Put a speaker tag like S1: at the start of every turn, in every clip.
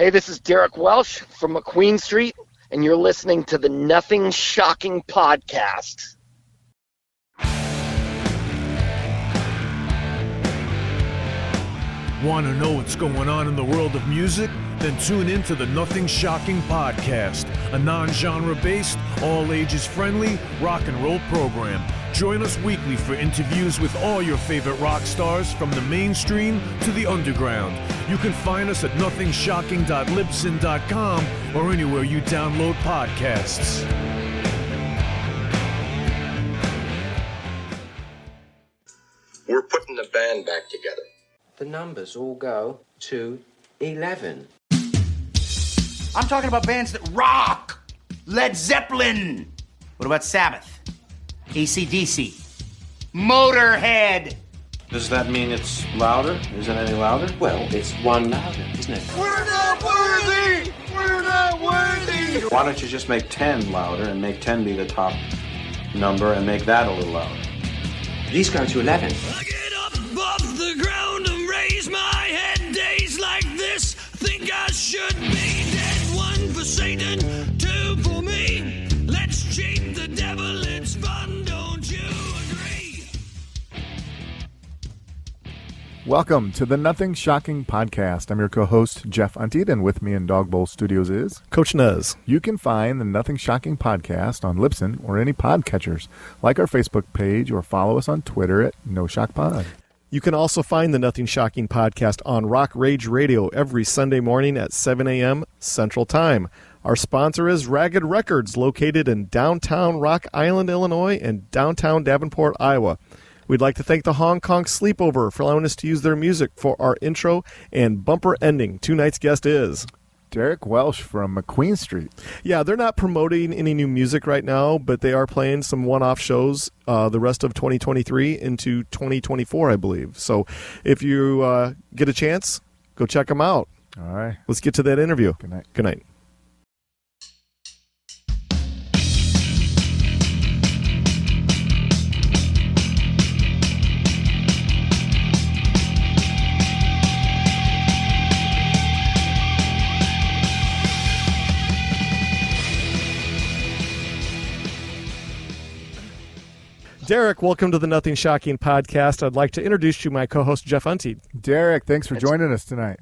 S1: Hey, this is Derek Welsh from McQueen Street, and you're listening to the Nothing Shocking Podcast.
S2: Want to know what's going on in the world of music? Then tune in to the Nothing Shocking Podcast, a non-genre based, all ages friendly rock and roll program. Join us weekly for interviews with all your favorite rock stars from the mainstream to the underground. You can find us at nothingshocking.libsyn.com or anywhere you download podcasts.
S3: We're putting the band back together.
S4: The numbers all go to 11.
S5: I'm talking about bands that rock. Led Zeppelin. What about Sabbath? AC/DC. Motorhead.
S6: Does that mean it's louder? Is it any louder?
S4: Well, it's one louder, isn't it?
S5: We're not worthy! We're not worthy!
S6: Why don't you just make 10 louder and make 10 be the top number and make that a little louder?
S4: These go to 11.
S7: I get up off the ground and raise my head. Days like this, think I should be dead. One for Satan, two for me. Let's cheat the devil, it's fun, don't you agree?
S8: Welcome to the Nothing Shocking Podcast. I'm your co-host, Jeff Untied, and with me in Dog Bowl Studios is
S9: Coach Nez.
S8: You can find the Nothing Shocking Podcast on Libsyn or any podcatchers. Like our Facebook page or follow us on Twitter at NoShockPod.
S9: You can also find the Nothing Shocking Podcast on Rock Rage Radio every Sunday morning at 7 a.m. Central Time. Our sponsor is Ragged Records, located in downtown Rock Island, Illinois, and downtown Davenport, Iowa. We'd like to thank the Hong Kong Sleepover for allowing us to use their music for our intro and bumper ending. Tonight's guest is
S8: Derek Welsh from McQueen Street.
S9: Yeah, they're not promoting any new music right now, but they are playing some one-off shows the rest of 2023 into 2024, I believe. So if you get a chance, go check them out.
S8: All right.
S9: Let's get to that interview.
S8: Good night.
S9: Good night. Derek, welcome to the Nothing Shocking Podcast. I'd like to introduce you my co-host, Jeff Untied.
S8: Derek, thanks for joining us tonight.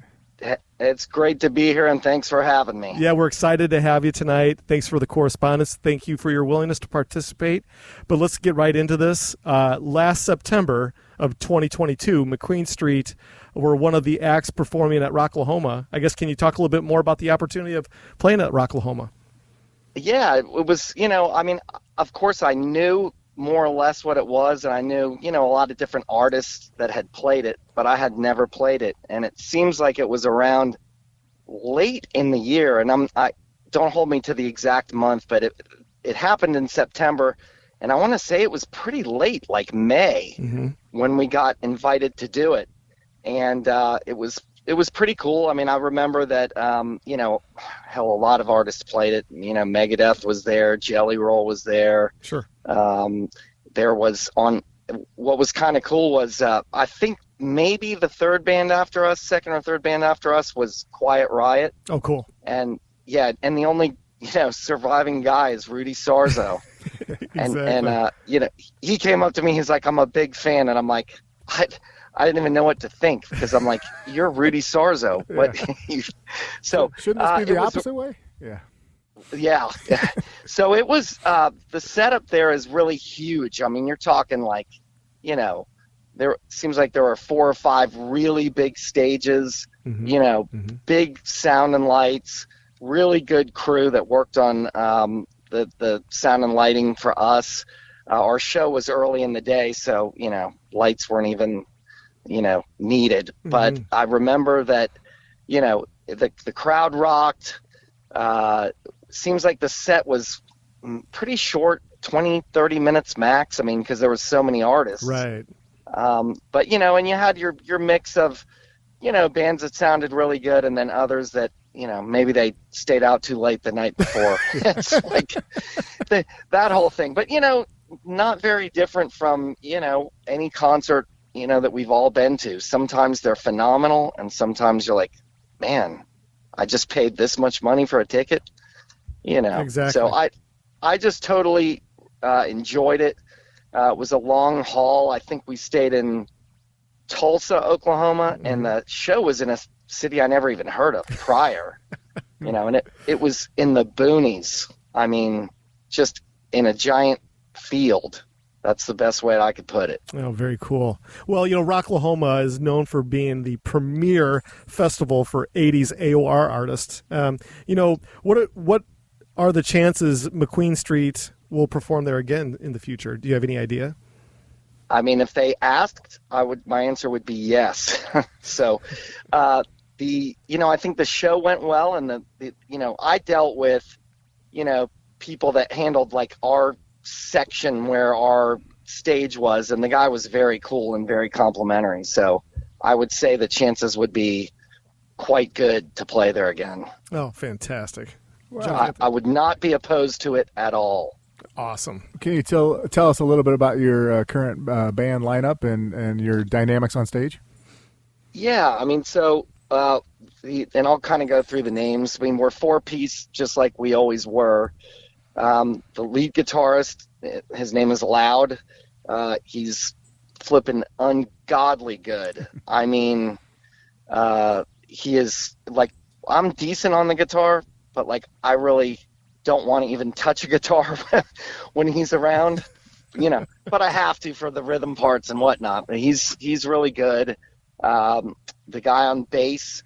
S1: It's great to be here, and thanks for having me.
S9: Yeah, we're excited to have you tonight. Thanks for the correspondence. Thank you for your willingness to participate. But let's get right into this. Last September of 2022, McQueen Street were one of the acts performing at Rocklahoma. I guess, can you talk a little bit more about the opportunity of playing at Rocklahoma?
S1: Yeah, it was, of course I knew more or less what it was, and I knew, a lot of different artists that had played it, but I had never played it, and it seems like it was around late in the year, and I don't hold me to the exact month, but it happened in September, and I want to say it was pretty late, like May, when we got invited to do it, and it was pretty cool. I mean, I remember that, hell, a lot of artists played it. Megadeth was there, Jelly Roll was there.
S9: Sure.
S1: There was what was kind of cool was, I think maybe the second or third band after us was Quiet Riot.
S9: Oh, cool.
S1: And yeah, and the only, surviving guy is Rudy Sarzo.
S9: Exactly.
S1: And he came up to me, he's like, I'm a big fan. And I'm like, I didn't even know what to think, because I'm like, you're Rudy Sarzo.
S8: Yeah.
S1: What? So
S8: shouldn't this be the opposite way? Yeah.
S1: Yeah. So it was, the setup there is really huge. I mean, you're talking like, there seems like there were 4 or 5 really big stages, big sound and lights, really good crew that worked on the sound and lighting for us. Our show was early in the day, so, lights weren't even, needed. But I remember that, the crowd rocked. Seems like the set was pretty short, 20, 30 minutes max. I mean, because there was so many artists.
S9: Right.
S1: But, and you had your mix of, bands that sounded really good, and then others that, maybe they stayed out too late the night before. It's like that whole thing. But, not very different from, any concert, that we've all been to. Sometimes they're phenomenal, and sometimes you're like, man, I just paid this much money for a ticket,
S9: Exactly.
S1: So I just totally enjoyed it. It was a long haul. I think we stayed in Tulsa, Oklahoma, and the show was in a city I never even heard of prior, and it was in the boonies. I mean, just in a giant field. That's the best way I could put it.
S9: Oh, very cool. Well, Rocklahoma is known for being the premier festival for 80s AOR artists. What are the chances McQueen Street will perform there again in the future? Do you have any idea?
S1: I mean, if they asked, my answer would be yes. So, I think the show went well, and I dealt with, people that handled like our section where our stage was, and the guy was very cool and very complimentary. So I would say the chances would be quite good to play there again.
S9: Oh, fantastic.
S1: I would not be opposed to it at all.
S9: Awesome.
S8: Can you tell us a little bit about your current band lineup and your dynamics on stage?
S1: Yeah, I mean, so and I'll kind of go through the names. I mean, we're 4-piece, just like we always were. The lead guitarist, his name is Loud. He's flipping ungodly good. I mean, he is like, I'm decent on the guitar, but like I really don't want to even touch a guitar when he's around, but I have to for the rhythm parts and whatnot. But he's really good. The guy on bass,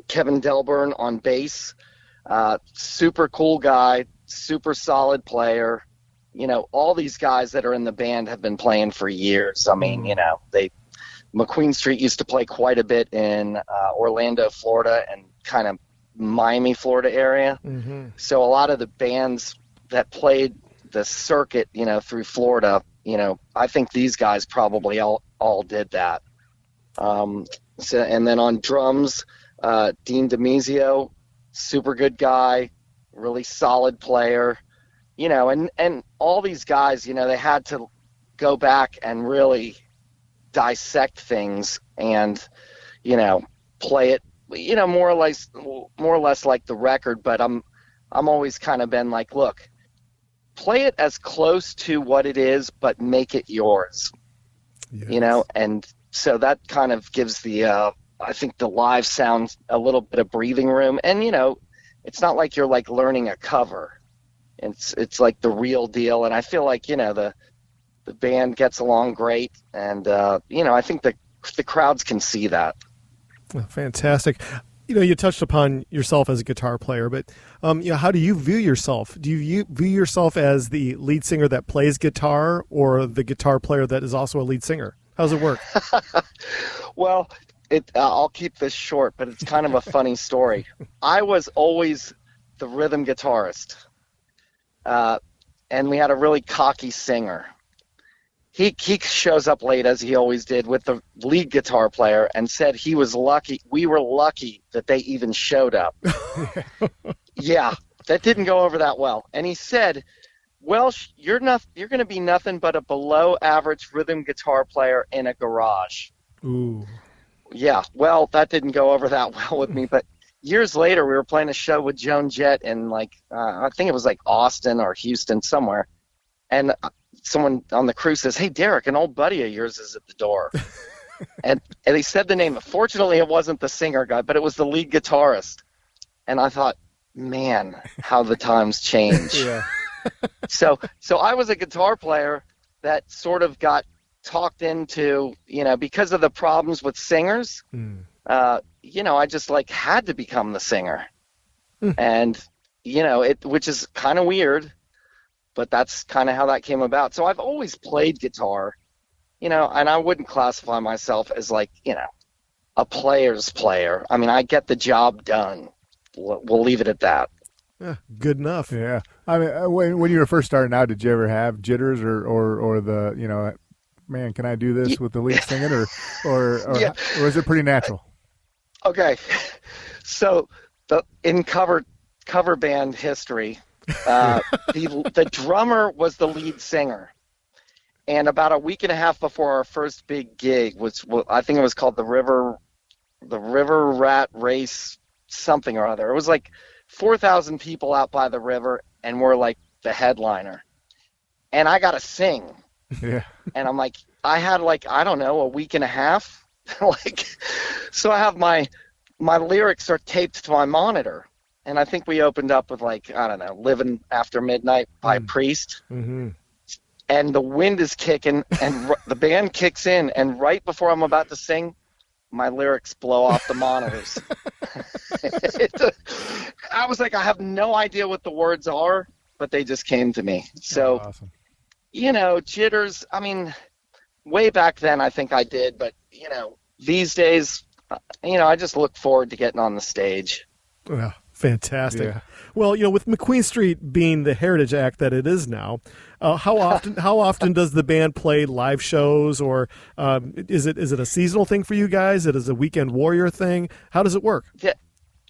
S1: Kevin Delburn on bass, super cool guy, super solid player. All these guys that are in the band have been playing for years. I mean, McQueen Street used to play quite a bit in Orlando, Florida, and kind of Miami, Florida area.
S9: Mm-hmm.
S1: So a lot of the bands that played the circuit, through Florida, I think these guys probably all did that. And then on drums, Dean DiMizio, super good guy, really solid player, and all these guys, they had to go back and really dissect things and, play it, more or less like the record. But I'm always kind of been like, look, play it as close to what it is, but make it yours,
S9: yes.
S1: And so that kind of gives I think the live sound a little bit of breathing room. And, it's not like you're like learning a cover. It's like the real deal. And I feel like, the band gets along great. And, I think the crowds can see that.
S9: Oh, fantastic. You touched upon yourself as a guitar player, but how do you view yourself? Do you view yourself as the lead singer that plays guitar or the guitar player that is also a lead singer? How does it work?
S1: Well, I'll keep this short, but it's kind of a funny story. I was always the rhythm guitarist, and we had a really cocky singer. He shows up late, as he always did, with the lead guitar player and said he was lucky. We were lucky that they even showed up. Yeah, that didn't go over that well. And he said, Welsh, you're going to be nothing but a below-average rhythm guitar player in a garage.
S9: Ooh.
S1: Yeah, well, that didn't go over that well with me. But years later, we were playing a show with Joan Jett in, I think it was like Austin or Houston somewhere. And someone on the crew says, hey, Derek, an old buddy of yours is at the door. and he said the name. Fortunately, it wasn't the singer guy, but it was the lead guitarist. And I thought, man, how the times change.
S9: Yeah.
S1: So I was a guitar player that sort of got talked into, because of the problems with singers, I just had to become the singer. And, which is kind of weird, but that's kind of how that came about. So I've always played guitar, and I wouldn't classify myself as a player's player. I mean, I get the job done. We'll leave it at that.
S9: Yeah, good enough.
S8: Yeah. I mean, when you were first starting out, did you ever have jitters or the, man, can I do this with the lead singing or was it pretty natural?
S1: Okay. So in cover band history, the drummer was the lead singer. And about a week and a half before our first big gig, I think it was called the River the River Rat Race something or other. It was like 4,000 people out by the river, and we're like the headliner. And I got to sing.
S8: Yeah.
S1: And I'm like, I had like, I don't know, a week and a half. Like, so I have my lyrics are taped to my monitor. And I think we opened up with like, I don't know, Living After Midnight by Priest.
S9: Mm-hmm.
S1: And the wind is kicking, and the band kicks in, and right before I'm about to sing, my lyrics blow off the monitors. I was like, I have no idea what the words are, but they just came to me. So,
S8: awesome.
S1: Jitters, I mean, way back then I think I did, but, these days, I just look forward to getting on the stage.
S9: Yeah, fantastic.
S8: Yeah.
S9: Well, with McQueen Street being the heritage act that it is now, how often does the band play live shows, or is it a seasonal thing for you guys? It is a weekend warrior thing. How does it work?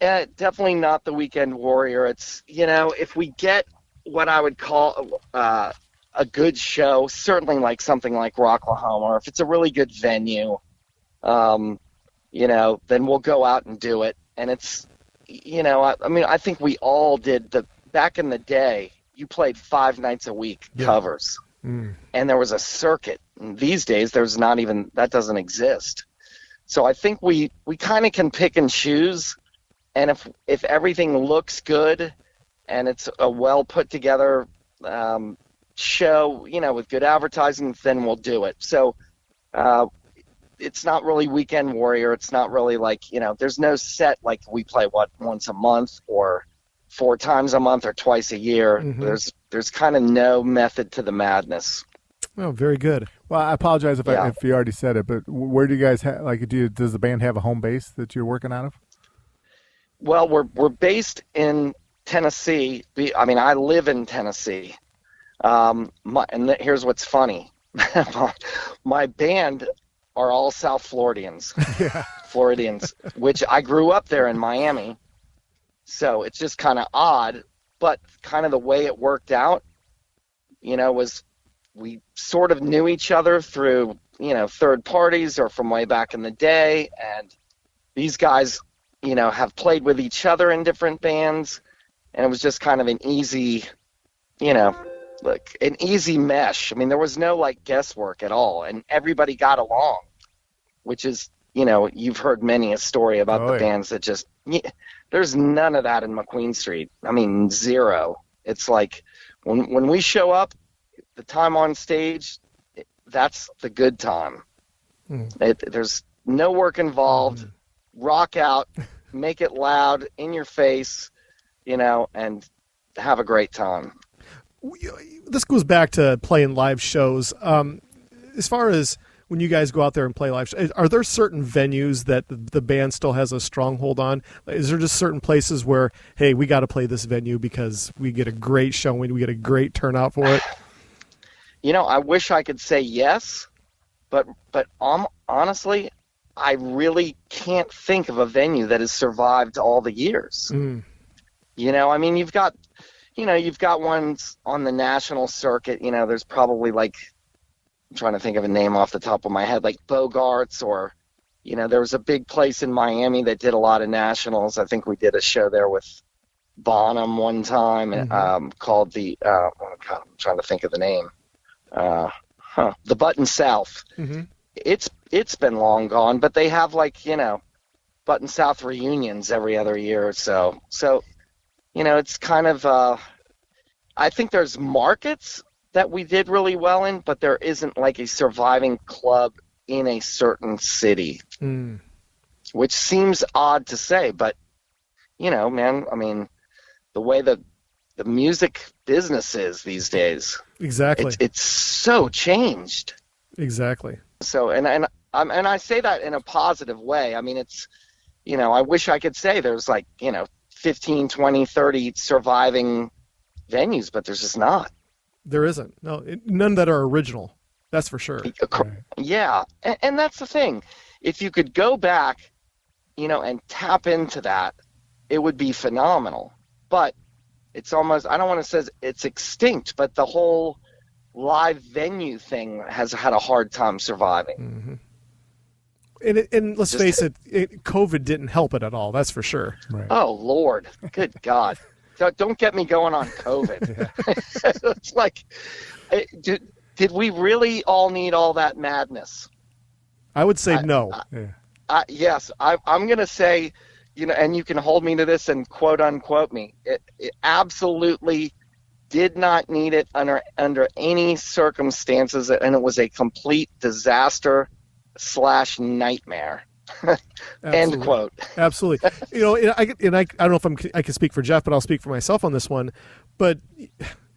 S1: Yeah, definitely not the weekend warrior. It's if we get what I would call a good show, certainly like something like Rocklahoma, or if it's a really good venue, then we'll go out and do it. And it's I think we all did back in the day, you played 5 nights a week covers. And there was a circuit. And these days, there's not even, that doesn't exist. So I think we kind of can pick and choose. And if everything looks good and it's a well put together show, with good advertising, then we'll do it. So it's not really weekend warrior. It's not really like, there's no set like we play once a month or 4 times a month or twice a year.
S9: Mm-hmm.
S1: There's kind of no method to the madness.
S9: Oh, very good.
S8: Well, I apologize if you already said it, but where do you guys does the band have a home base that you're working out of?
S1: Well, we're based in Tennessee. I live in Tennessee. Here's what's funny. My band are all South Floridians.
S8: Yeah.
S1: Floridians, which I grew up there in Miami. So it's just kind of odd, but kind of the way it worked out, was we sort of knew each other through, third parties or from way back in the day. And these guys, have played with each other in different bands. And it was just kind of an easy, an easy mesh. I mean, there was no guesswork at all, and everybody got along, which is, you've heard many a story about the bands that just, there's none of that in McQueen Street. I mean, zero. It's like when we show up, the time on stage, that's the good time. There's no work involved. Rock out, make it loud, in your face, and have a great time.
S9: This goes back to playing live shows. As far as when you guys go out there and play live shows, are there certain venues that the band still has a stronghold on? Is there just certain places where, hey, we got to play this venue because we get a great showing, we get a great turnout for it?
S1: I wish I could say yes, but honestly, I really can't think of a venue that has survived all the years. You've got ones on the national circuit. There's probably I'm trying to think of a name off the top of my head, like Bogarts, or, there was a big place in Miami that did a lot of nationals. I think we did a show there with Bonham one time, called the, I'm trying to think of the name. The Button South. Mm-hmm. It's been long gone, but they have Button South reunions every other year or so. So, it's kind of, I think there's markets that we did really well in, but there isn't a surviving club in a certain city, which seems odd to say, but man, I mean, the way the music business is these days,
S9: exactly,
S1: it's so changed.
S9: Exactly.
S1: So, and I say that in a positive way. I mean, it's, I wish I could say there's 15, 20, 30 surviving venues, but there's just not.
S9: There isn't. No, none that are original. That's for sure.
S1: Yeah, and that's the thing. If you could go back, and tap into that, it would be phenomenal. But it's almost, I don't want to say it's extinct, but the whole live venue thing has had a hard time surviving.
S9: And let's face it, COVID didn't help it at all. That's for sure.
S8: Right.
S1: Oh, Lord. Good God. Don't get me going on COVID. It's like, did we really all need all that madness?
S9: I would say no.
S1: Yes, I'm going to say, and you can hold me to this and quote unquote me. It absolutely did not need it under any circumstances, and it was a complete disaster / nightmare. End quote.
S9: Absolutely. I don't know if I can speak for Jeff, but I'll speak for myself on this one. But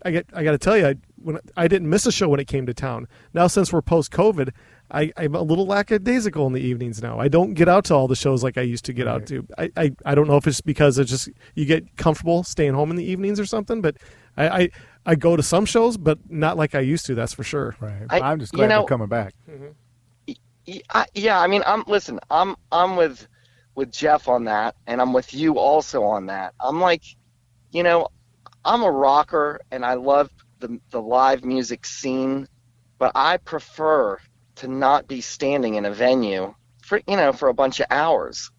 S9: I got to tell you, when I didn't miss a show when it came to town. Now, since we're post-COVID, I'm a little lackadaisical in the evenings now. I don't get out to all the shows like I used to get out to. I don't know if it's because it's just you get comfortable staying home in the evenings or something, but I go to some shows, but not like I used to. That's for sure.
S8: Right. I'm just glad they're coming back.
S1: Yeah. I mean, I'm with Jeff on that, and I'm with you also on that. I'm like, I'm a rocker, and I love the live music scene, but I prefer to not be standing in a venue for a bunch of hours.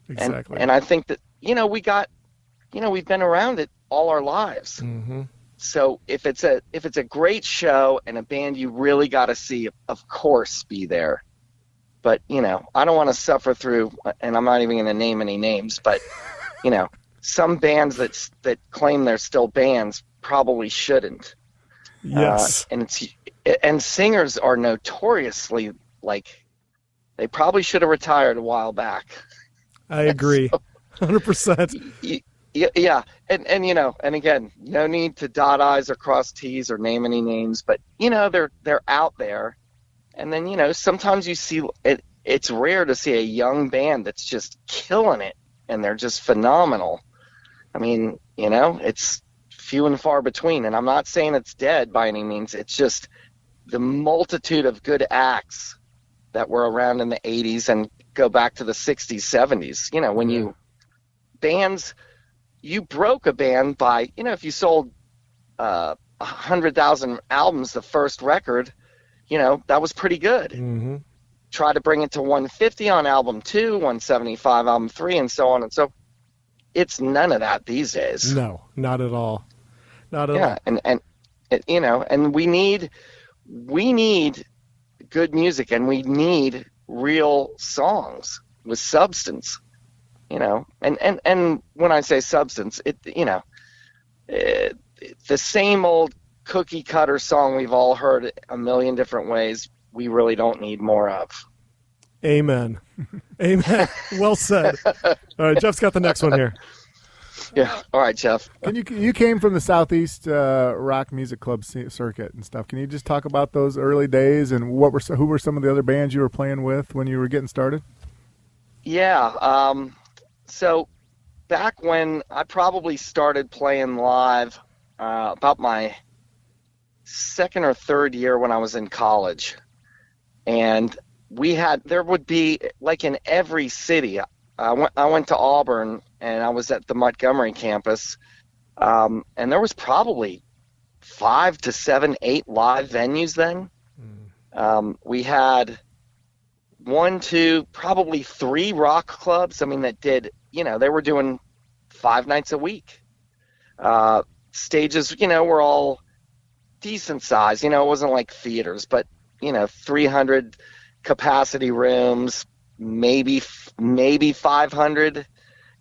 S9: Exactly.
S1: And I think that we've been around it all our lives.
S9: Mm-hmm.
S1: So if it's a great show and a band you really got to see, of course, be there. But I don't want to suffer through, and I'm not even going to name any names, but some bands that claim they're still bands probably shouldn't.
S9: Yes.
S1: And singers are notoriously they probably should have retired a while back.
S9: I agree. 100%.
S1: Yeah. And again, no need to dot I's or cross T's or name any names, but they're out there. And then, sometimes you see it's rare to see a young band that's just killing it and they're just phenomenal. I mean, it's few and far between, and I'm not saying it's dead by any means. It's just the multitude of good acts that were around in the 80s and go back to the 60s, 70s. When you broke a band by, if you sold 100,000 albums the first record, that was pretty good.
S9: Mm-hmm.
S1: Try to bring it to 150 on album 2, 175 album 3, and so on and so. It's none of that these days.
S9: No, not at all. Not at all.
S1: Yeah, and we need good music, and we need real songs with substance. And when I say substance, the same old cookie cutter song we've all heard a million different ways, we really don't need more of.
S9: Amen. Amen. Well said. All right, Jeff's got the next one here.
S1: Yeah. All right, Jeff.
S8: You came from the Southeast rock music club circuit and stuff. Can you just talk about those early days and who were some of the other bands you were playing with when you were getting started?
S1: Yeah. So back when I probably started playing live about my second or third year when I was in college, and there would be, like in every city, I went to Auburn and I was at the Montgomery campus, and there was probably 5 to 7, 8 live venues then. We had 1, 2, probably 3 rock clubs. I mean, that did, they were doing 5 nights a week. Stages, were all decent size. It wasn't like theaters, but 300 capacity rooms, maybe 500,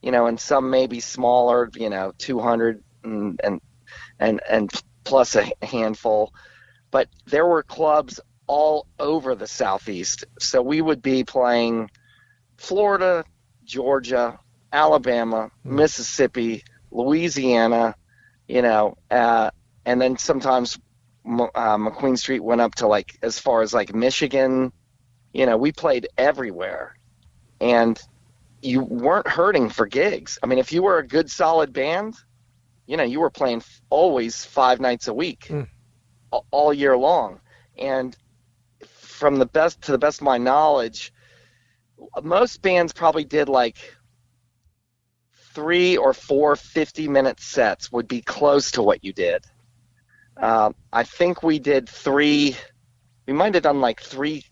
S1: and some maybe smaller, 200 and plus a handful. But there were clubs all over the Southeast. So we would be playing Florida, Georgia, Alabama, Mississippi, Louisiana, and then sometimes McQueen Street went up to as far as Michigan. We played everywhere, and you weren't hurting for gigs. I mean, if you were a good, solid band, you were playing always 5 nights a week, all year long. And from the best of my knowledge, most bands probably did 3 or 4 50-minute sets would be close to what you did. I think we did 3. We might have done 3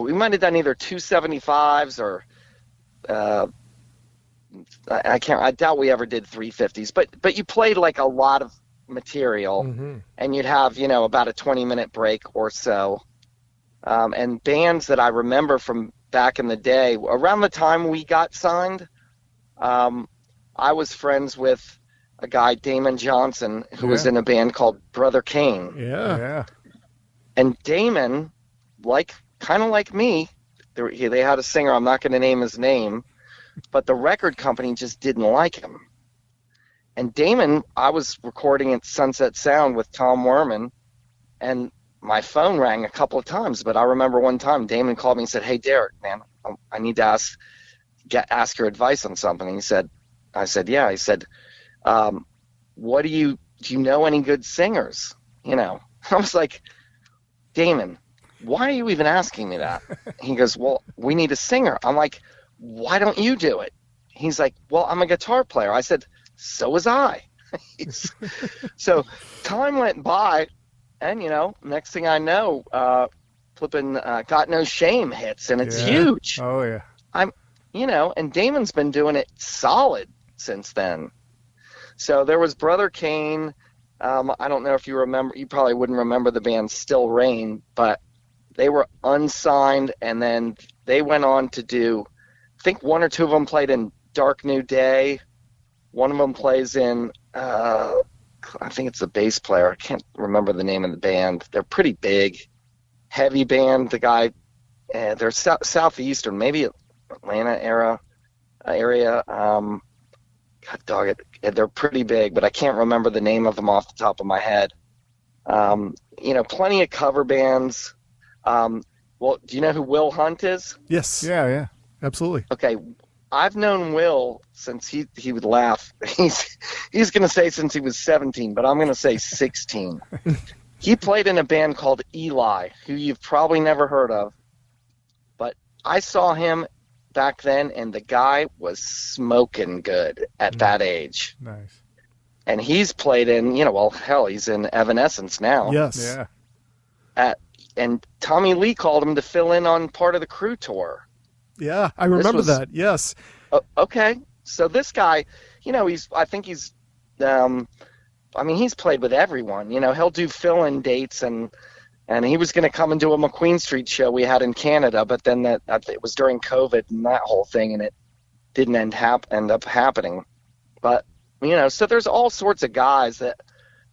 S1: we might have done either 275s or I doubt we ever did 350s, but you played like a lot of material, and you'd have, about a 20-minute break or so. And bands that I remember from back in the day, around the time we got signed, I was friends with a guy, Damon Johnson, who was in a band called Brother Kane.
S8: Yeah.
S1: And Damon, kind of like me, they had a singer, I'm not going to name his name, but the record company just didn't like him. And Damon, I was recording at Sunset Sound with Tom Werman, and my phone rang a couple of times, but I remember one time Damon called me and said, "Hey, Derek, man, I need to ask your advice on something." I said, yeah. He said, do you know any good singers? I was like, Damon, why are you even asking me that? He goes, well, we need a singer. I'm like, why don't you do it? He's like, well, I'm a guitar player. I said, so was I. So time went by, and, next thing I know, flipping Got No Shame hits, and it's huge.
S8: Oh, yeah.
S1: And Damon's been doing it solid since then. So there was Brother Kane. I don't know if you remember. You probably wouldn't remember the band Still Rain, but they were unsigned, and then they went on to do, I think one or two of them played in Dark New Day. One of them plays in, I think it's the bass player. I can't remember the name of the band. They're pretty big, heavy band. The guy, they're southeastern, maybe Atlanta area. God dog it. They're pretty big, but I can't remember the name of them off the top of my head. Plenty of cover bands. Well, do you know who Will Hunt is?
S9: Yes.
S8: Yeah.
S9: Absolutely.
S1: Okay. I've known Will since he would laugh. He's going to say since he was 17, but I'm going to say 16. He played in a band called Eli, who you've probably never heard of. But I saw him back then, and the guy was smoking good at that age.
S8: Nice.
S1: And he's played in, he's in Evanescence now.
S9: Yes.
S8: Yeah.
S1: And Tommy Lee called him to fill in on part of the Crew tour.
S9: Yeah, I remember that. Yes.
S1: Okay. So this guy, he's played with everyone. He'll do fill-in dates, and he was going to come and do a McQueen Street show we had in Canada, but then it was during COVID and that whole thing, and it didn't end up happening. But, so there's all sorts of guys that,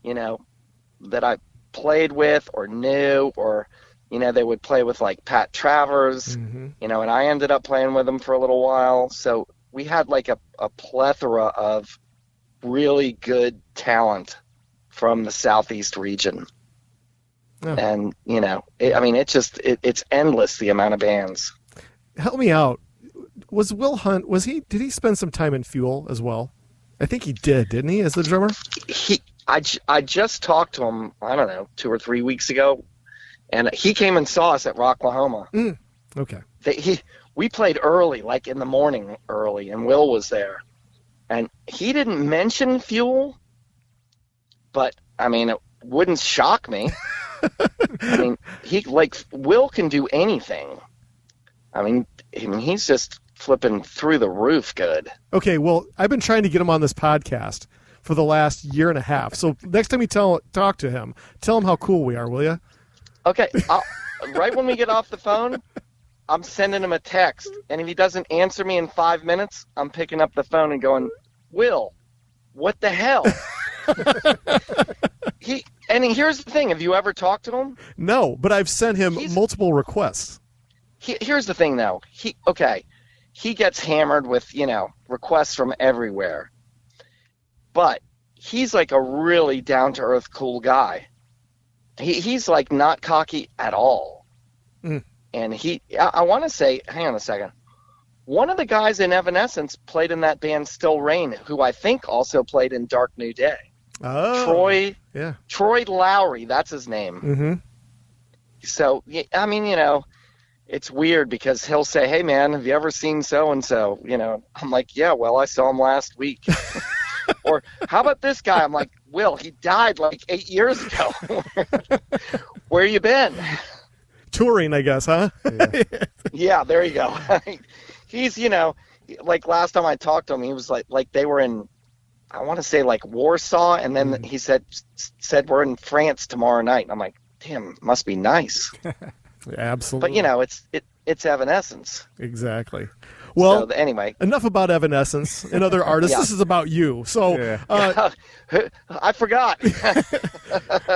S1: that I played with or knew, or, they would play with like Pat Travers, and I ended up playing with them for a little while. So we had like a plethora of really good talent from the Southeast region. Oh. And, it's endless, the amount of bands.
S9: Help me out. Was Will Hunt, did he spend some time in Fuel as well? I think he did, didn't he, as the drummer?
S1: I just talked to him, I don't know, 2 or 3 weeks ago, and he came and saw us at Rocklahoma.
S9: Okay.
S1: We played early, like in the morning early, and Will was there. And he didn't mention Fuel, but, it wouldn't shock me. Will can do anything. He's just flipping through the roof good.
S9: Okay, well, I've been trying to get him on this podcast for the last year and a half. So next time you talk to him, tell him how cool we are, will you?
S1: Okay, right when we get off the phone, I'm sending him a text, and if he doesn't answer me in 5 minutes, I'm picking up the phone and going, Will, what the hell? Here's the thing. Have you ever talked to him?
S9: No, but I've sent him multiple requests.
S1: Here's the thing, though. He gets hammered with, requests from everywhere. But he's like a really down-to-earth, cool guy. He's like not cocky at all. And I want to say, hang on a second. One of the guys in Evanescence played in that band Still Rain, who I think also played in Dark New Day.
S9: Oh,
S1: Troy Lowry, that's his name.
S9: Mm-hmm.
S1: So, it's weird because he'll say, hey, man, have you ever seen so-and-so? I'm like, yeah, well, I saw him last week. Or how about this guy? I'm like, Will, he died like 8 years ago. Where you been?
S9: touring, I guess, huh?
S1: Yeah, there you go. He's, like last time I talked to him, he was like they were in, I want to say like Warsaw, and then he said we're in France tomorrow night. And I'm like, damn, must be nice.
S9: Absolutely.
S1: But it's Evanescence.
S9: Exactly. Well,
S1: so, anyway,
S9: enough about Evanescence and other artists. This is about you. So
S1: I forgot.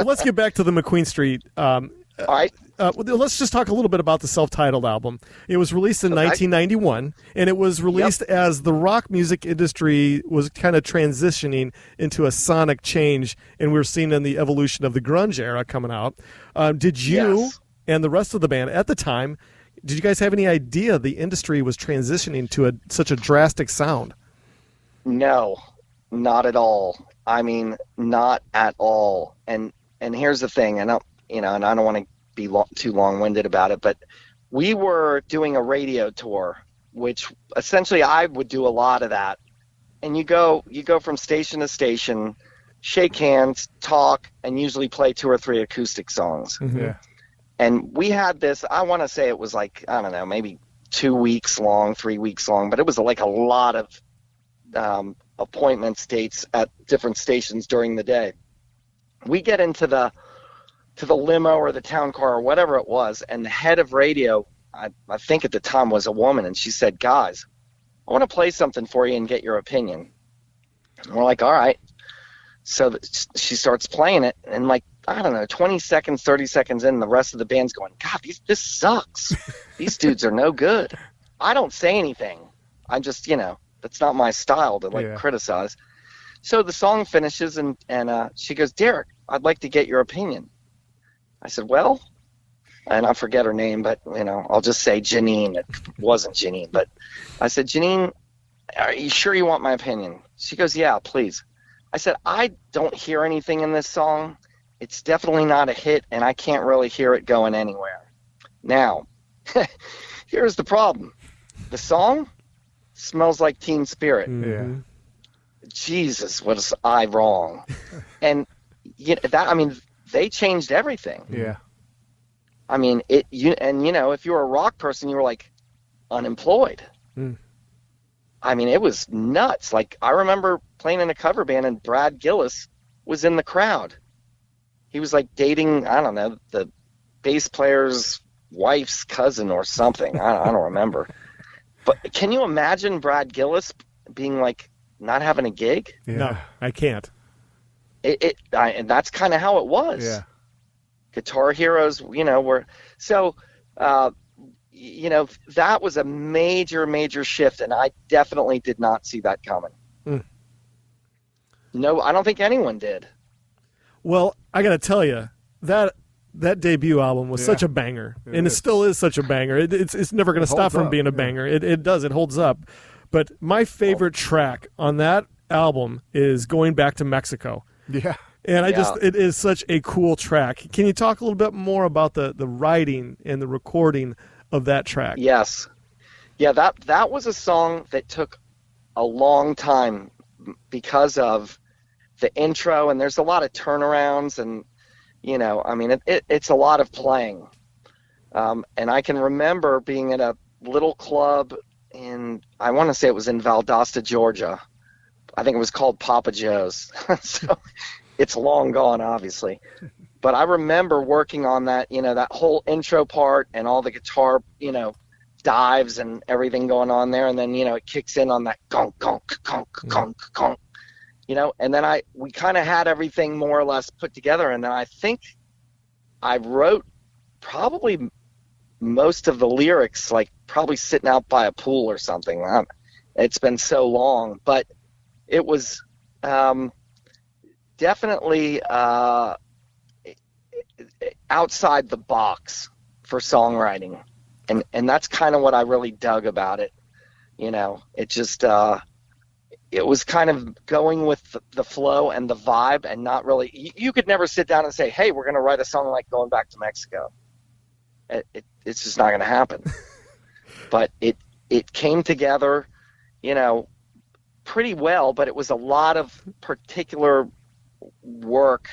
S9: Let's get back to the McQueen Street.
S1: All right.
S9: Let's just talk a little bit about the self-titled album. It was released in 1991, and it was released as the rock music industry was kind of transitioning into a sonic change, and we were seeing in the evolution of the grunge era coming out. Did you and the rest of the band at the time, did you guys have any idea the industry was transitioning to such a drastic sound?
S1: No, not at all. I mean, not at all. And here's the thing, and I don't want to be too long-winded about it, but we were doing a radio tour, which essentially I would do a lot of that. And you go from station to station, shake hands, talk, and usually play 2 or 3 acoustic songs.
S8: Mm-hmm. Yeah.
S1: And we had this, I want to say it was like, I don't know, maybe 2 weeks long, 3 weeks long, but it was like a lot of appointments, dates at different stations during the day. We get into the limo or the town car or whatever it was, and the head of radio, I think at the time was a woman, and she said, guys, I want to play something for you and get your opinion. And we're like, all right. So she starts playing it, and like, I don't know, 20 seconds, 30 seconds in, the rest of the band's going, God, this sucks. These dudes are no good. I don't say anything. I'm just, that's not my style to criticize. So the song finishes, and she goes, Derek, I'd like to get your opinion. I said, well, and I forget her name, but, I'll just say Janine. It wasn't Janine, but I said, Janine, are you sure you want my opinion? She goes, yeah, please. I said, I don't hear anything in this song. It's definitely not a hit, and I can't really hear it going anywhere. Now, here's the problem. The song smells like Teen Spirit.
S8: Yeah.
S1: Jesus, was I wrong? And they changed everything.
S8: Yeah.
S1: I mean, if you're a rock person, you were like unemployed.
S9: Mm.
S1: I mean, it was nuts. Like, I remember playing in a cover band, and Brad Gillis was in the crowd. He was like dating, I don't know, the bass player's wife's cousin or something. I don't remember. But can you imagine Brad Gillis being like not having a gig?
S8: Yeah.
S9: No, I can't.
S1: And that's kind of how it was.
S8: Yeah.
S1: Guitar Heroes, were so. That was a major, major shift, and I definitely did not see that coming.
S9: Mm.
S1: No, I don't think anyone did.
S9: Well, I got to tell you, that debut album was such a banger, and it still is such a banger. It's never going to stop from being a banger. It does. It holds up. But my favorite track on that album is Going Back to Mexico.
S8: Yeah.
S9: And it is such a cool track. Can you talk a little bit more about the writing and the recording of that track?
S1: Yes. Yeah, that was a song that took a long time because of the intro, and there's a lot of turnarounds, and it's a lot of playing. And I can remember being at a little club I want to say it was in Valdosta, Georgia. I think it was called Papa Joe's. So it's long gone, obviously. But I remember working on that, that whole intro part and all the guitar, dives and everything going on there. And then, it kicks in on that conk, conk, conk, conk, conk, and then we kind of had everything more or less put together. And then I think I wrote probably most of the lyrics, like probably sitting out by a pool or something. It's been so long, but it was definitely outside the box for songwriting, and that's kind of what I really dug about it. It just it was kind of going with the flow and the vibe, and not really. You could never sit down and say, "Hey, we're going to write a song like Going Back to Mexico." It's just not going to happen. But it came together, pretty well. But it was a lot of particular work,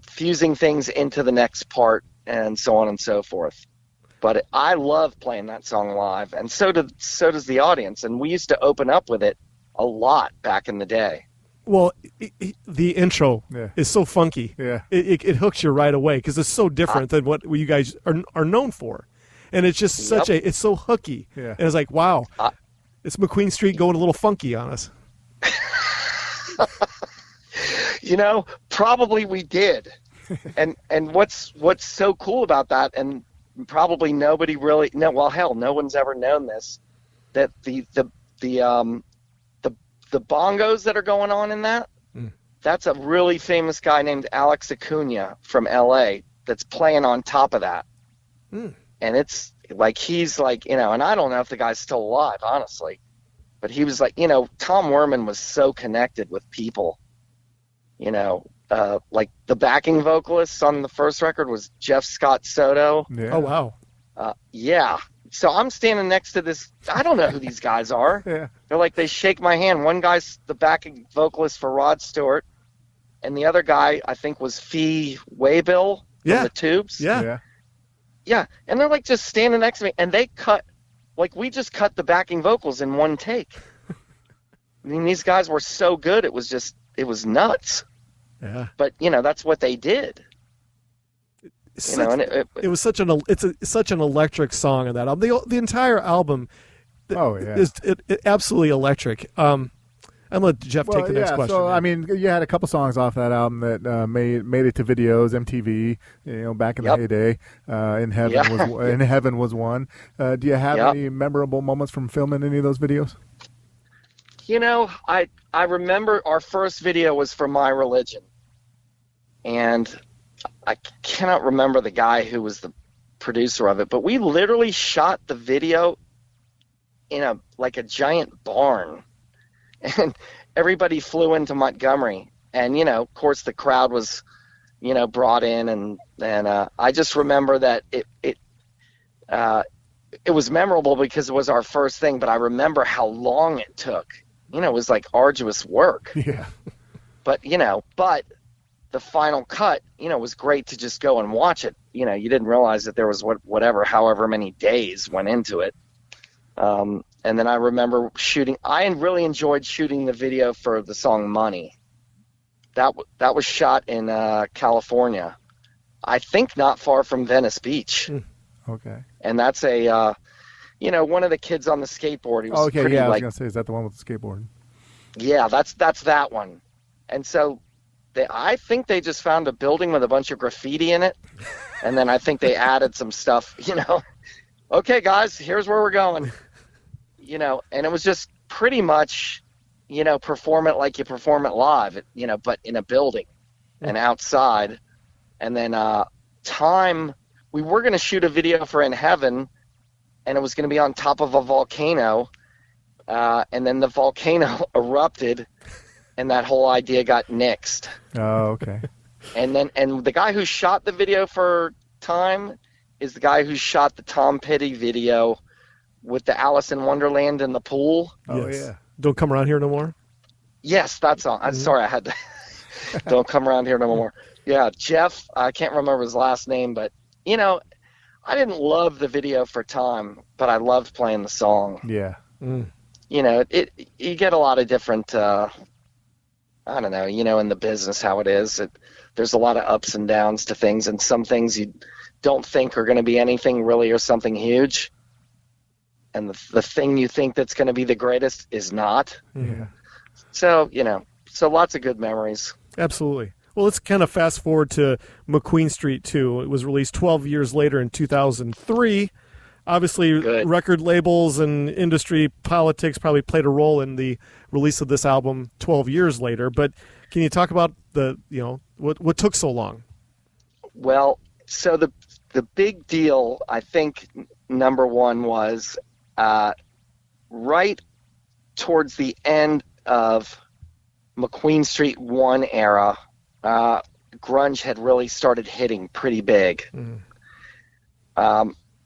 S1: fusing things into the next part, and so on and so forth. But I love playing that song live, and so does the audience. And we used to open up with it a lot back in the day.
S9: Well, the intro is so funky.
S8: Yeah.
S9: It hooks you right away because it's so different than what you guys are known for. And it's just it's so hooky.
S8: Yeah.
S9: And it's like, wow, it's McQueen Street going a little funky on us.
S1: Probably we did. And what's so cool about that, and probably nobody really, no one's ever known this, that the bongos that are going on in that, that's a really famous guy named Alex Acuna from L.A. that's playing on top of that. And it's like, he's like, and I don't know if the guy's still alive, honestly, but he was like, Tom Werman was so connected with people, like the backing vocalist on the first record was Jeff Scott Soto.
S8: Yeah.
S9: Oh, wow.
S1: Yeah. So I'm standing next to this. I don't know who these guys are.
S8: Yeah.
S1: They're like, they shake my hand. One guy's the backing vocalist for Rod Stewart, and the other guy, I think, was Fee Waybill from the Tubes.
S9: Yeah.
S1: Yeah. And they're like just standing next to me, and they we just cut the backing vocals in one take. I mean, these guys were so good. It was nuts.
S9: Yeah.
S1: But, that's what they did.
S9: It was such an electric song on that album. The entire album is absolutely electric. I'm going to let Jeff take the next question.
S8: So, I mean, you had a couple songs off that album that made it to videos, MTV, back in the heyday. In Heaven was one. Do you have any memorable moments from filming any of those videos?
S1: I remember our first video was for My Religion. And I cannot remember the guy who was the producer of it, but we literally shot the video in a giant barn. And everybody flew into Montgomery, and of course the crowd was brought in, and I just remember that it was memorable because it was our first thing, but I remember how long it took. It was like arduous work.
S8: Yeah.
S1: But the final cut was great to just go and watch it. You didn't realize that there was however many days went into it. And then I remember I really enjoyed shooting the video for the song Money. That was shot in California. I think not far from Venice Beach.
S8: Okay.
S1: And that's one of the kids on the skateboard. He was
S8: I was going to say, is that the one with the skateboard?
S1: Yeah, that's that one. And so I think they just found a building with a bunch of graffiti in it. And then I think they added some stuff, Okay, guys, here's where we're going. And it was just pretty much, perform it like you perform it live, but in a building and outside. And then we were going to shoot a video for In Heaven, and it was going to be on top of a volcano. And then the volcano erupted, and that whole idea got nixed.
S8: Oh, okay.
S1: And the guy who shot the video for Time is the guy who shot the Tom Petty video with the Alice in Wonderland in the pool.
S8: Oh, yes. Yeah.
S9: Don't Come Around Here No More?
S1: Yes, that song. I'm sorry, I had to. Don't Come Around Here No More. Yeah, Jeff, I can't remember his last name, but, I didn't love the video for Time, but I loved playing the song.
S8: Yeah.
S1: You get a lot of different, I don't know, in the business how it is. There's a lot of ups and downs to things, and some things you don't think are going to be anything really or something huge. And the thing you think that's going to be the greatest is not.
S8: Yeah.
S1: So, so lots of good memories.
S9: Absolutely. Well, let's kind of fast forward to McQueen Street 2. It was released 12 years later in 2003. Obviously, record labels and industry politics probably played a role in the release of this album 12 years later. But can you talk about what took so long?
S1: Well, so the big deal, I think, number one was right towards the end of McQueen Street 1 era, grunge had really started hitting pretty big.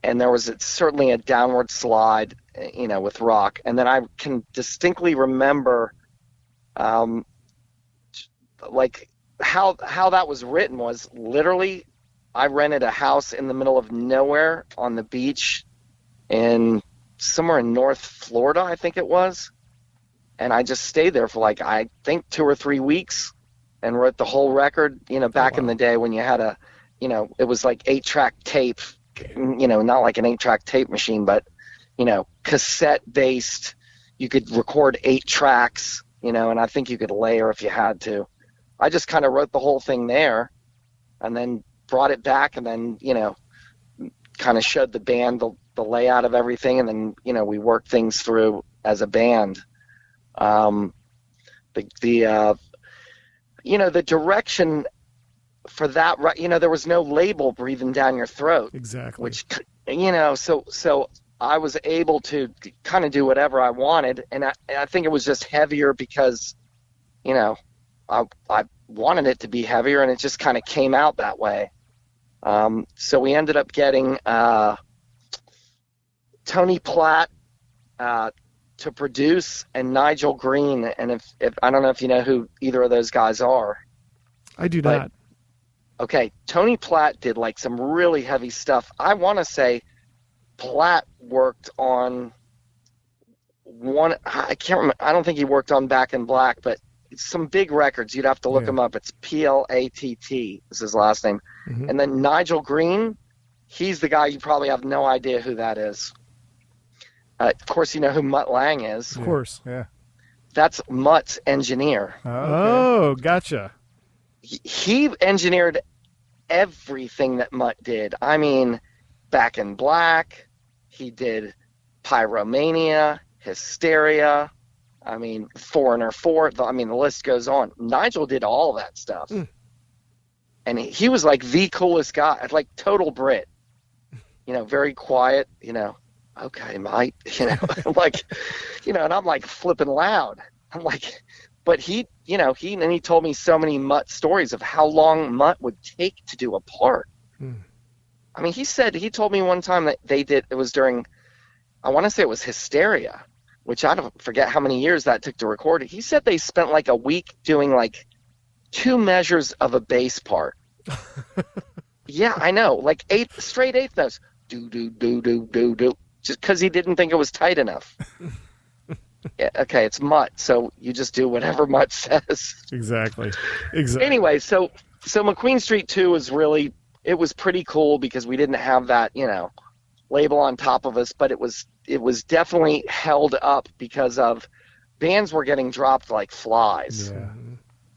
S1: And there was certainly a downward slide, with rock. And then I can distinctly remember, how that was written was literally I rented a house in the middle of nowhere on the beach somewhere in North Florida, I think it was. And I just stayed there for like, I think 2 or 3 weeks and wrote the whole record, back in the day when you had it was like 8-track tape, not like an 8-track tape machine, but, cassette based. You could record 8 tracks, and I think you could layer if you had to. I just kind of wrote the whole thing there and then brought it back and then, kind of showed the band the layout of everything. And then, we worked things through as a band. The direction for that, there was no label breathing down your throat.
S9: Exactly.
S1: Which, so I was able to kind of do whatever I wanted. And I think it was just heavier because, I wanted it to be heavier and it just kind of came out that way. So we ended up getting, Tony Platt, to produce, and Nigel Green. And if I don't know if you know who either of those guys are.
S9: I do not.
S1: Okay, Tony Platt did like some really heavy stuff. I want to say Platt worked on one. I can't remember. I don't think he worked on Back in Black, but some big records. You'd have to look him up. It's Platt is his last name. Mm-hmm. And then Nigel Green, he's the guy you probably have no idea who that is. Of course, you know who Mutt Lang is.
S9: Of course, yeah.
S1: That's Mutt's engineer.
S9: Oh, gotcha.
S1: He engineered everything that Mutt did. I mean, Back in Black. He did Pyromania, Hysteria. I mean, Foreigner 4. I mean, the list goes on. Nigel did all that stuff. Mm. And he was like the coolest guy, like total Brit. Very quiet, okay, mate, like, and I'm like flipping loud. I'm like, but he told me so many Mutt stories of how long Mutt would take to do a part. Hmm. I mean, he told me one time that it was during, I want to say it was Hysteria, which I don't forget how many years that took to record it. He said they spent like a week doing like 2 measures of a bass part. Yeah, I know, like 8 straight eighth notes. Do, do, do, do, do, do. Just because he didn't think it was tight enough. Yeah, okay, it's Mutt, so you just do whatever Mutt says.
S9: Exactly.
S1: Anyway, so McQueen Street 2 was it was pretty cool because we didn't have that, label on top of us, but it was definitely held up because of bands were getting dropped like flies. Yeah.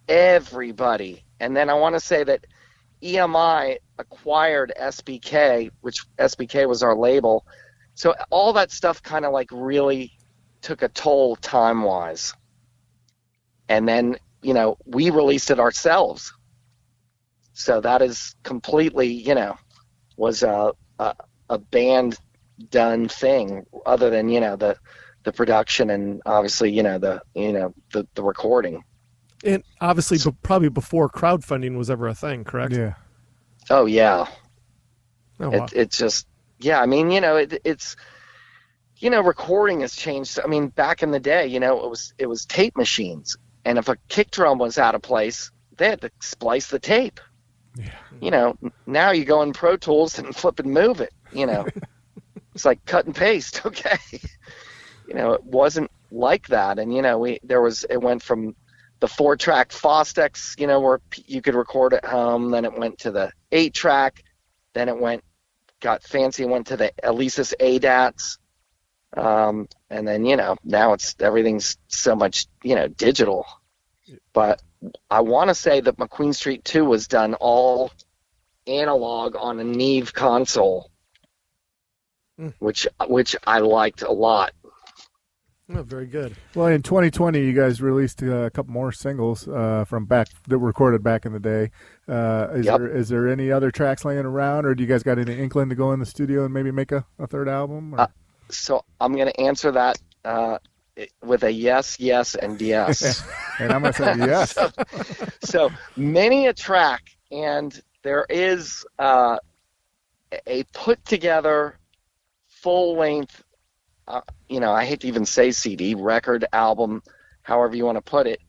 S1: Everybody. And then I want to say that EMI acquired SBK, which SBK was our label. So all that stuff kind of like really took a toll time-wise. And then, we released it ourselves. So that is completely, was a band done thing other than, the production and obviously, the recording.
S9: And obviously probably before crowdfunding was ever a thing, correct? Yeah.
S1: Oh, yeah.
S9: Oh, wow.
S1: It's just, yeah, I mean, it's, recording has changed. I mean, back in the day, it was tape machines. And if a kick drum was out of place, they had to splice the tape. Yeah. Now you go in Pro Tools and flip and move it, It's like cut and paste, okay? It wasn't like that. And, it went from the 4-track Fostex, where you could record at home. Then it went to the 8-track. Then got fancy and went to the Alesis ADATs. And then, now everything's so much, digital. But I want to say that McQueen Street 2 was done all analog on a Neve console, which I liked a lot.
S9: Oh, very good.
S8: Well, in 2020, you guys released a couple more singles from back that were recorded back in the day. Is there any other tracks laying around, or do you guys got any inkling to go in the studio and maybe make a third album?
S1: So I'm going to answer that with a yes, and yes.
S8: And I'm going to say yes.
S1: So many a track, and there is a put-together, full-length, I hate to even say CD, record, album, however you want to put it,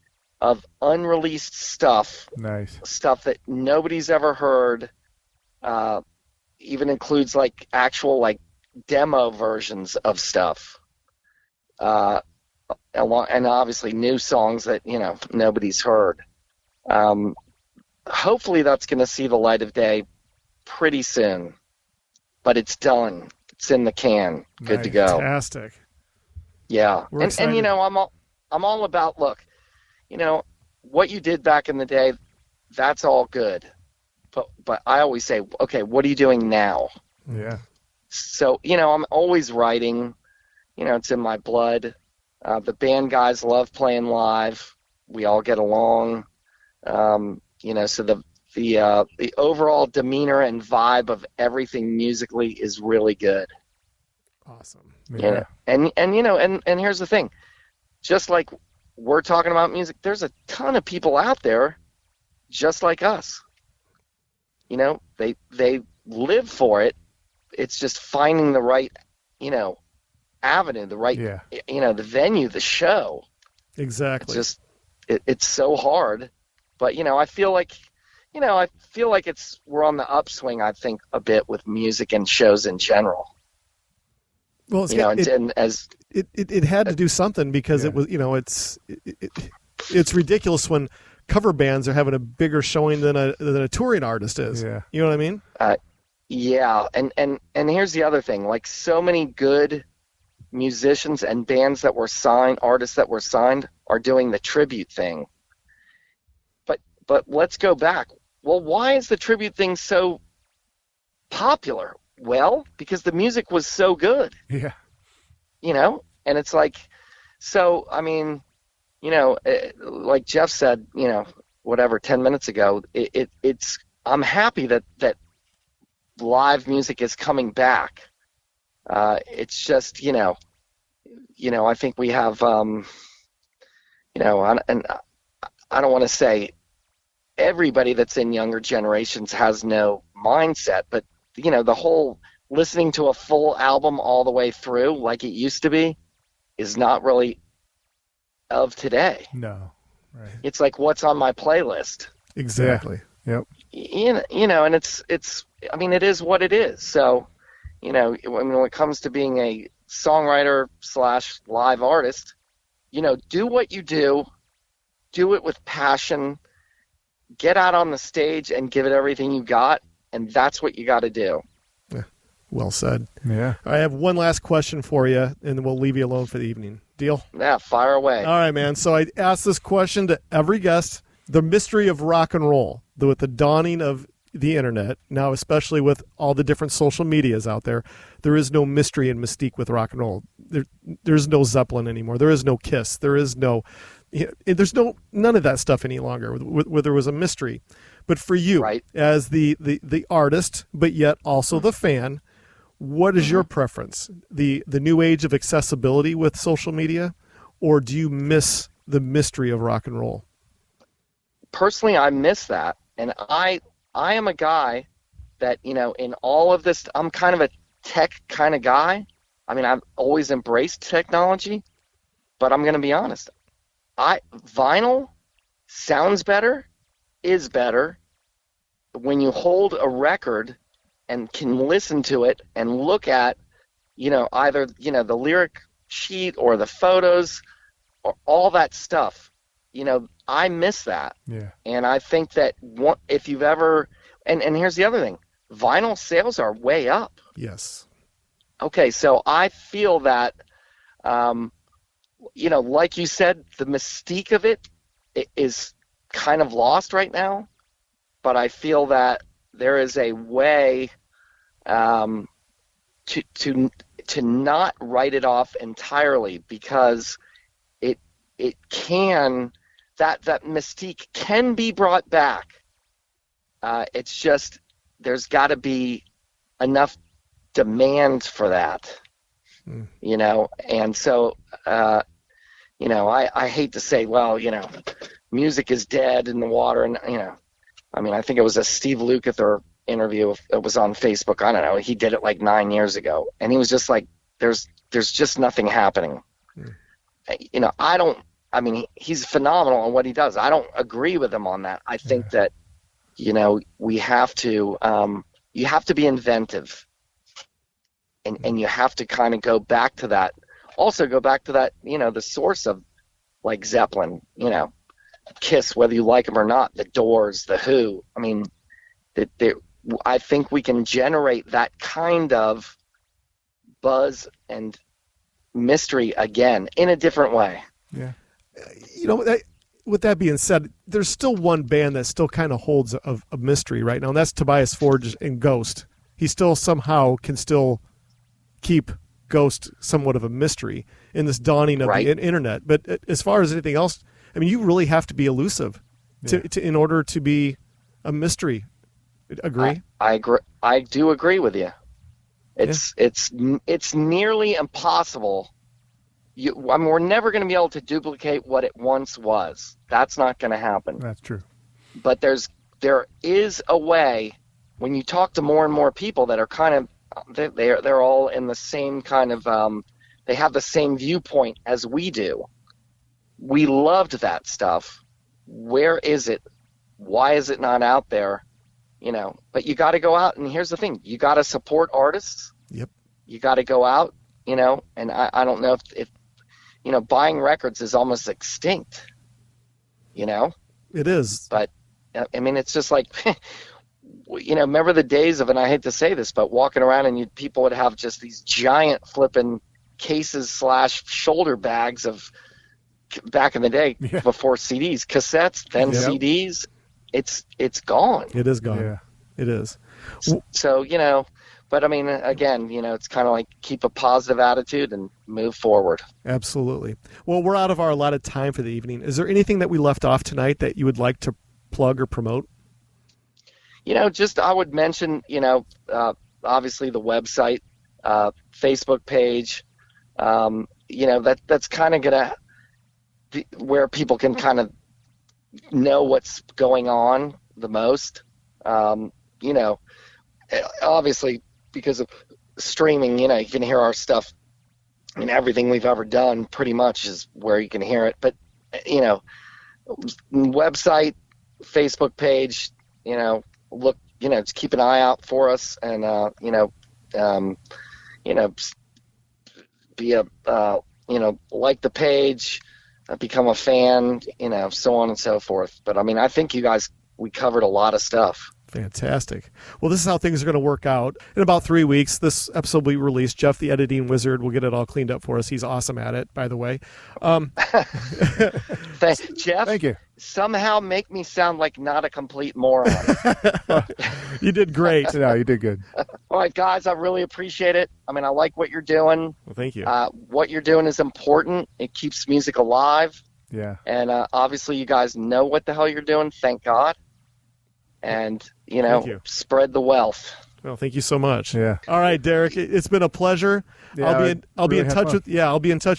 S1: of unreleased stuff.
S8: Nice.
S1: Stuff that nobody's ever heard. even includes like actual like demo versions of stuff, and obviously new songs that nobody's heard. Hopefully that's going to see the light of day pretty soon, but it's done. It's in the can, good to go.
S9: Fantastic.
S1: Yeah,
S9: We're
S1: and
S9: excited.
S1: I'm all about, look, what you did back in the day, that's all good, but I always say, okay, what are you doing now?
S8: Yeah.
S1: So I'm always writing. It's in my blood. The band guys love playing live. We all get along. So the overall demeanor and vibe of everything musically is really good.
S9: Awesome.
S8: Yeah.
S1: And here's the thing. Just like we're talking about music, there's a ton of people out there just like us. They live for it. It's just finding the right, avenue, the right, the venue, the show.
S9: Exactly.
S1: It's so hard, but I feel like we're on the upswing. I think a bit with music and shows in general.
S9: Well, it had to do something because it was, it's ridiculous when cover bands are having a bigger showing than a touring artist is.
S8: Yeah.
S9: You know what I mean?
S1: Yeah, and here's the other thing. Like, so many good musicians and bands that were signed, artists that were signed, are doing the tribute thing. But let's go back. Well, why is the tribute thing so popular? Well, because the music was so good.
S8: Yeah.
S1: And it's like, so, I mean, like Jeff said, 10 minutes ago, it's I'm happy that live music is coming back. It's just, I think we have, and I don't want to say everybody that's in younger generations has no mindset, but, the whole listening to a full album all the way through like it used to be is not really of today.
S8: No. Right.
S1: It's like, what's on my playlist?
S9: Exactly.
S8: Yep.
S1: And it's I mean, it is what it is. So, when it comes to being a songwriter / live artist, do what you do it with passion, get out on the stage and give it everything you got, and that's what you got to do.
S9: Yeah. Well said.
S8: Yeah.
S9: I have one last question for you, and then we'll leave you alone for the evening. Deal?
S1: Yeah, fire away.
S9: All right, man. So I ask this question to every guest. The mystery of rock and roll, with the dawning of the internet, now especially with all the different social medias out there, there is no mystery and mystique with rock and roll. There's no Zeppelin anymore. There is no Kiss. There's none of that stuff any longer where there was a mystery. But for you,
S1: right,
S9: as the artist, but yet also the fan, what is your preference? The new age of accessibility with social media, or do you miss the mystery of rock and roll?
S1: Personally, I miss that, and I am a guy that, in all of this, I'm kind of a tech kind of guy. I mean, I've always embraced technology, but I'm going to be honest. Vinyl sounds better, is better when you hold a record and can listen to it and look at, either, the lyric sheet or the photos or all that stuff. I miss that.
S8: Yeah.
S1: And I think that if you've ever, and here's the other thing, vinyl sales are way up.
S9: Yes.
S1: Okay, so I feel that, like you said, the mystique of it is kind of lost right now, but I feel that there is a way to not write it off entirely, because it can, that mystique can be brought back. It's just, there's got to be enough demand for that, and so, I hate to say, well, music is dead in the water, and, I mean, I think it was a Steve Lukather interview. It was on Facebook. I don't know. He did it like 9 years ago, and he was just like, there's just nothing happening. He's phenomenal in what he does. I don't agree with him on that. I think that, we have to you have to be inventive, and you have to kind of go back to that. Also, go back to that, the source of, like, Zeppelin, Kiss, whether you like them or not, the Doors, the Who. I mean, I think we can generate that kind of buzz and mystery again in a different way.
S9: Yeah. With that being said, there's still one band that still kind of holds a mystery right now, and that's Tobias Forge and Ghost. He still somehow can still keep Ghost somewhat of a mystery in this dawning of the internet. But as far as anything else, I mean, you really have to be elusive in order to be a mystery. Agree?
S1: I agree. I do agree with you. It's nearly impossible. We're never going to be able to duplicate what it once was. That's not going to happen.
S8: That's true.
S1: But there is a way. When you talk to more and more people that are kind of they're all in the same kind of they have the same viewpoint as we do. We loved that stuff. Where is it? Why is it not out there? But you got to go out, and here's the thing: you got to support artists.
S9: Yep.
S1: You got to go out, and I don't know if buying records is almost extinct.
S9: It is.
S1: But I mean, it's just like, remember the days of, and I hate to say this, but walking around and people would have just these giant flipping cases / shoulder bags of, back in the day, before CDs, cassettes, then CDs. It's gone.
S9: It is gone.
S8: Yeah.
S9: It is.
S1: So, but I mean, again, it's kind of like keep a positive attitude and move forward.
S9: Absolutely. Well, we're out of our allotted time for the evening. Is there anything that we left off tonight that you would like to plug or promote?
S1: Just I would mention, obviously the website, Facebook page, that's kind of going to be where people can kind of know what's going on the most. Obviously because of streaming, you can hear our stuff. I mean, everything we've ever done pretty much is where you can hear it. But, website, Facebook page, look, just keep an eye out for us, and, be like the page, become a fan, so on and so forth. But I mean, I think we covered a lot of stuff.
S9: Fantastic. Well, this is how things are going to work out. In about 3 weeks, this episode will be released. Jeff, the editing wizard, will get it all cleaned up for us. He's awesome at it, by the way.
S1: Jeff,
S8: thank you.
S1: Somehow make me sound like not a complete moron.
S9: You did great.
S8: No, you did good.
S1: All right, guys, I really appreciate it. I mean, I like what you're doing.
S9: Well, thank you.
S1: What you're doing is important. It keeps music alive.
S8: Yeah.
S1: And obviously you guys know what the hell you're doing. Thank God. And, spread the wealth.
S9: Well, thank you so much.
S8: Yeah.
S9: All right, Derek, it's been a pleasure.
S8: Yeah,
S9: I'll be in touch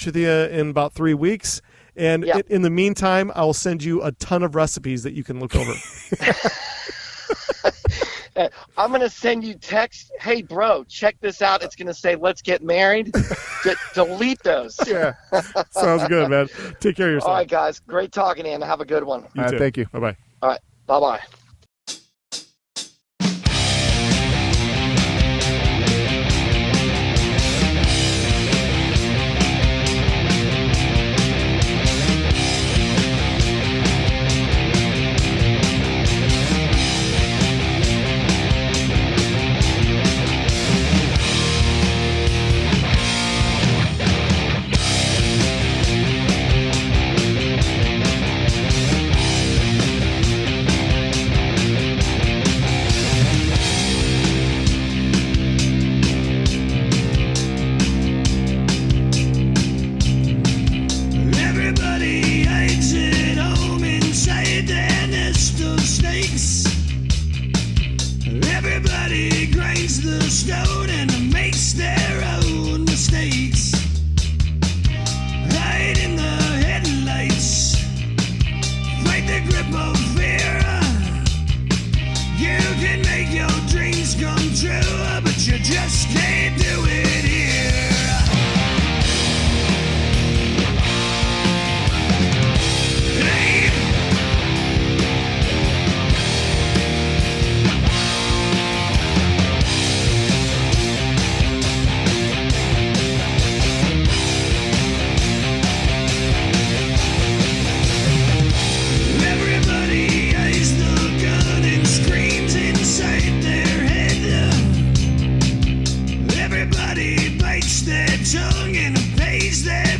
S9: with you in about 3 weeks. And in the meantime, I'll send you a ton of recipes that you can look over.
S1: I'm going to send you text. Hey, bro, check this out. It's going to say, let's get married. Delete those.
S8: Yeah.
S9: Sounds good, man. Take care of yourself.
S1: All right, guys. Great talking to you, and have a good one.
S9: You too.
S8: Thank you.
S9: Bye-bye.
S1: All right. Bye-bye.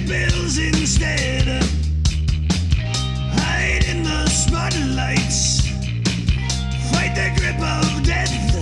S7: bills instead. Hide in the spotlights. Fight the grip of death.